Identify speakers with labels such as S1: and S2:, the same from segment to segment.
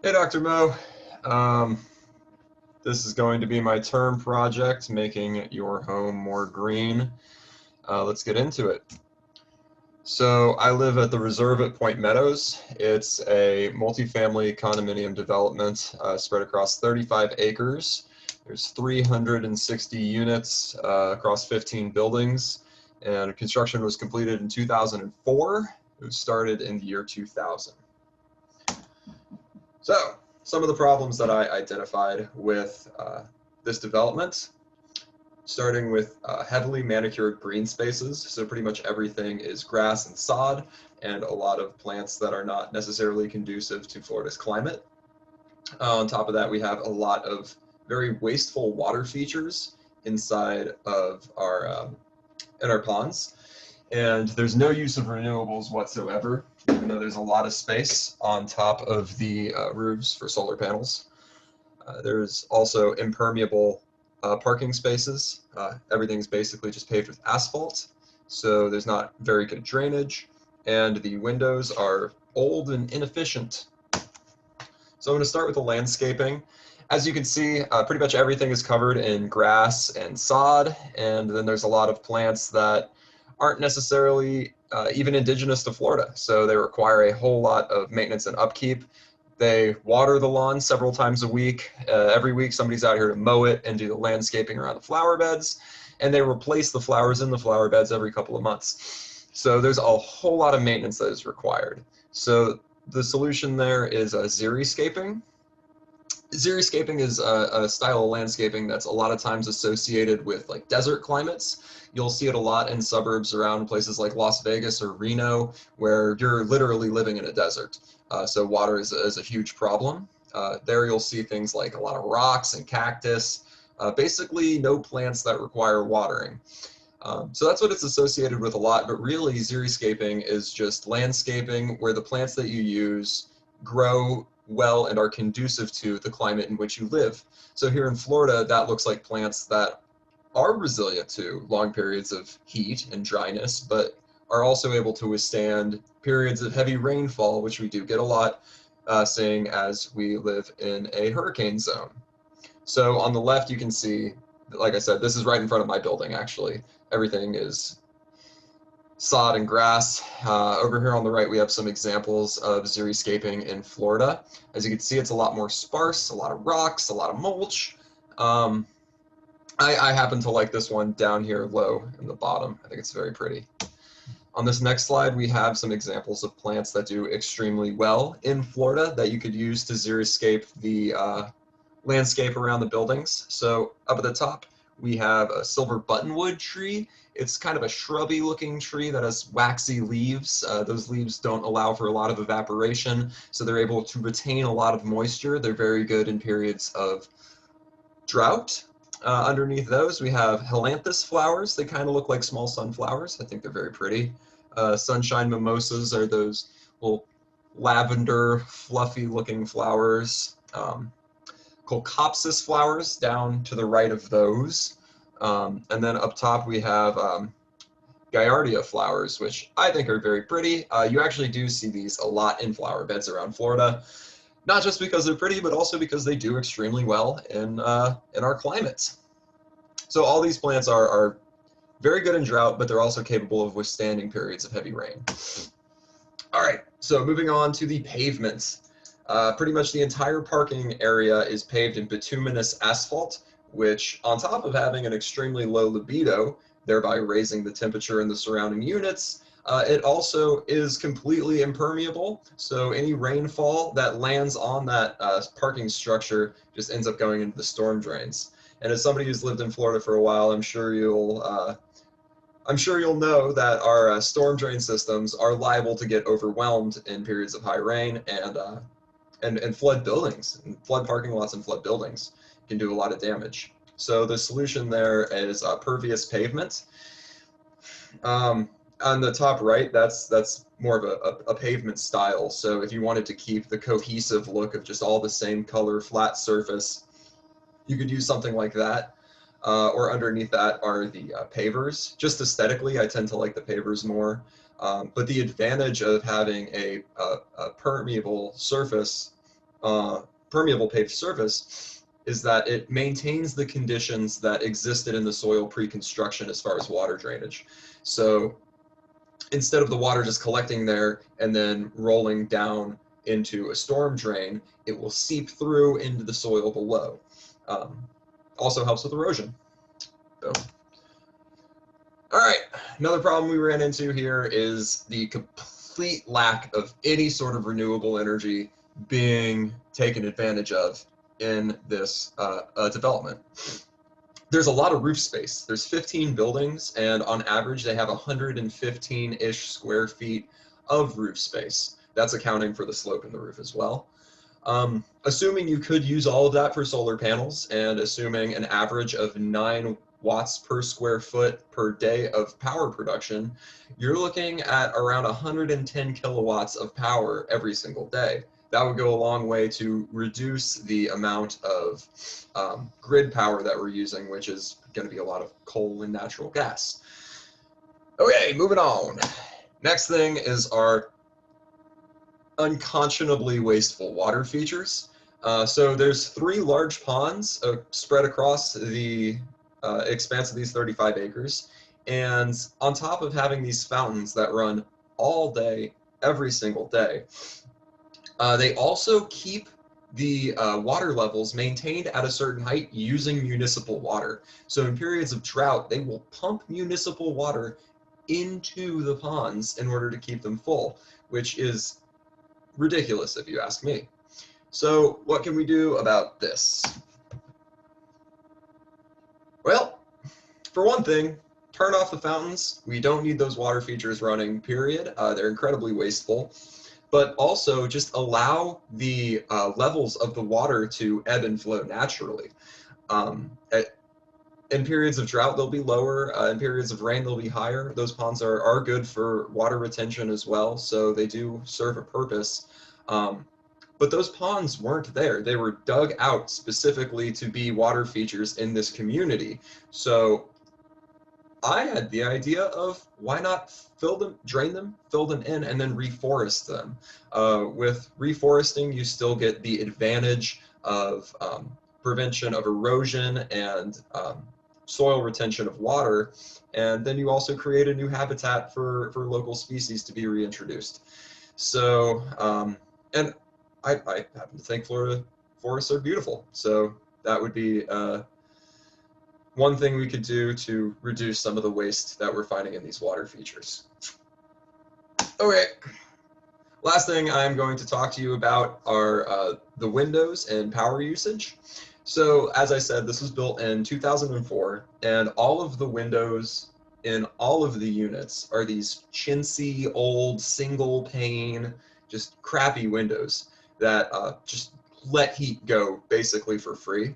S1: Hey, Dr. Mo. Um, this is going to be my term project, making your home more green. Let's get into it. So I live at the Reserve at Point Meadows. It's a multifamily condominium development spread across 35 acres. There's 360 units across 15 buildings, and construction was completed in 2004. It was started in the year 2000. So, some of the problems that I identified with this development, starting with heavily manicured green spaces. So, pretty much everything is grass and sod, and a lot of plants that are not necessarily conducive to Florida's climate. On top of that, we have a lot of very wasteful water features inside of our in our ponds, and there's no use of renewables whatsoever, even though there's a lot of space on top of the roofs for solar panels. There's also impermeable parking spaces. Everything's basically just paved with asphalt, so there's not very good drainage, and the windows are old and inefficient. So I'm going to start with the landscaping. As you can see, pretty much everything is covered in grass and sod, and then there's a lot of plants that aren't necessarily even indigenous to Florida, so they require a whole lot of maintenance and upkeep. They water the lawn several times a week. Every week, somebody's out here to mow it and do the landscaping around the flower beds, and they replace the flowers in the flower beds every couple of months. So there's a whole lot of maintenance that is required. So the solution there is xeriscaping. Xeriscaping is a style of landscaping that's a lot of times associated with like desert climates. You'll see it a lot in suburbs around places like Las Vegas or Reno, where you're literally living in a desert. So water is a huge problem. There you'll see things like a lot of rocks and cactus, basically no plants that require watering. So that's what it's associated with a lot, but really xeriscaping is just landscaping where the plants that you use grow well and are conducive to the climate in which you live. So here in Florida, that looks like plants that are resilient to long periods of heat and dryness, but are also able to withstand periods of heavy rainfall, which we do get a lot, seeing as we live in a hurricane zone. So on the left, you can see, like I said, this is right in front of my building, actually. Everything is sod and grass. Over here on the right, we have some examples of xeriscaping in Florida. As you can see, it's a lot more sparse, a lot of rocks, a lot of mulch. Um, I happen to like this one down here low in the bottom. I think it's very pretty. On this next slide, we have some examples of plants that do extremely well in Florida that you could use to xeriscape the landscape around the buildings. So up at the top, we have a silver buttonwood tree. It's kind of a shrubby looking tree that has waxy leaves. Those leaves don't allow for a lot of evaporation, so they're able to retain a lot of moisture. They're very good in periods of drought. Underneath those, we have Helanthus flowers. They kind of look like small sunflowers. I think they're very pretty. Sunshine mimosas are those little lavender, fluffy looking flowers. Colchopsis flowers down to the right of those. And then up top we have Gaillardia flowers, which I think are very pretty. You actually do see these a lot in flower beds around Florida, not just because they're pretty, but also because they do extremely well in our climate. So all these plants are very good in drought, but they're also capable of withstanding periods of heavy rain. All right, so moving on to the pavements. Pretty much the entire parking area is paved in bituminous asphalt, which, on top of having an extremely low libido, thereby raising the temperature in the surrounding units, it also is completely impermeable. So any rainfall that lands on that parking structure just ends up going into the storm drains. And as somebody who's lived in Florida for a while, I'm sure you'll know that our storm drain systems are liable to get overwhelmed in periods of high rain and flood buildings, and flood parking lots and flood buildings can do a lot of damage. So the solution there is pervious pavement. On the top right, that's more of a pavement style. So if you wanted to keep the cohesive look of just all the same color, flat surface, you could use something like that. Or underneath that are the pavers. Just aesthetically, I tend to like the pavers more. But the advantage of having a permeable surface permeable paved surface is that it maintains the conditions that existed in the soil pre-construction as far as water drainage. So instead of the water just collecting there and then rolling down into a storm drain, it will seep through into the soil below. Also helps with erosion. So, all right, another problem we ran into here is the complete lack of any sort of renewable energy being taken advantage of in this development. There's a lot of roof space. There's 15 buildings, and on average, they have 115-ish square feet of roof space. That's accounting for the slope in the roof as well. Assuming you could use all of that for solar panels, and assuming an average of 9 watts per square foot per day of power production, you're looking at around 110 kilowatts of power every single day. That would go a long way to reduce the amount of grid power that we're using, which is going to be a lot of coal and natural gas. Okay, moving on. Next thing is our unconscionably wasteful water features. So there's 3 large ponds spread across the expanse of these 35 acres. And on top of having these fountains that run all day, every single day, they also keep the water levels maintained at a certain height using municipal water. So in periods of drought, they will pump municipal water into the ponds in order to keep them full, which is ridiculous if you ask me. So what can we do about this? Well, for one thing, turn off the fountains. We don't need those water features running, period. They're incredibly wasteful. But also just allow the levels of the water to ebb and flow naturally. In periods of drought, they'll be lower. In periods of rain, they'll be higher. Those ponds are good for water retention as well, so they do serve a purpose. But those ponds weren't there. They were dug out specifically to be water features in this community. So I had the idea of why not fill them, drain them, fill them in, and then reforest them. With reforesting, you still get the advantage of prevention of erosion and soil retention of water, and then you also create a new habitat for local species to be reintroduced. So, and I happen to think Florida forests are beautiful, so that would be one thing we could do to reduce some of the waste that we're finding in these water features. Okay, last thing I'm going to talk to you about are the windows and power usage. So as I said, this was built in 2004, and all of the windows in all of the units are these chintzy, old, single pane, just crappy windows that just let heat go basically for free.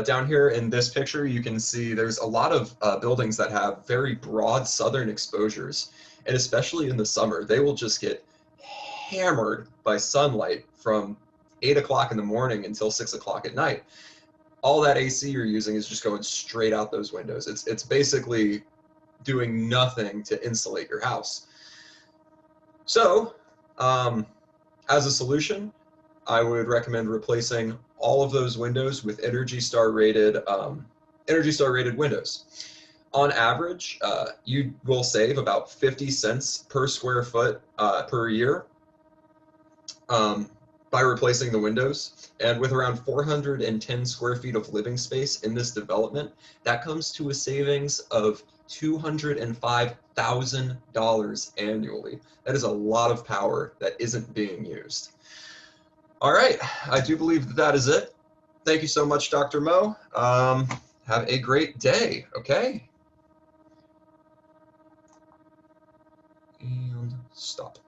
S1: Down here in this picture, you can see there's a lot of buildings that have very broad southern exposures, and especially in the summer, they will just get hammered by sunlight from 8 o'clock in the morning until 6 o'clock at night. All that AC you're using is just going straight out those windows. It's basically doing nothing to insulate your house. So, as a solution, I would recommend replacing all of those windows with Energy Star rated windows. On average, you will save about 50 cents per square foot per year by replacing the windows. And with around 410 square feet of living space in this development, that comes to a savings of $205,000 annually. That is a lot of power that isn't being used. All right, I do believe that is it. Thank you so much, Dr. Mo. Have a great day, okay? And stop.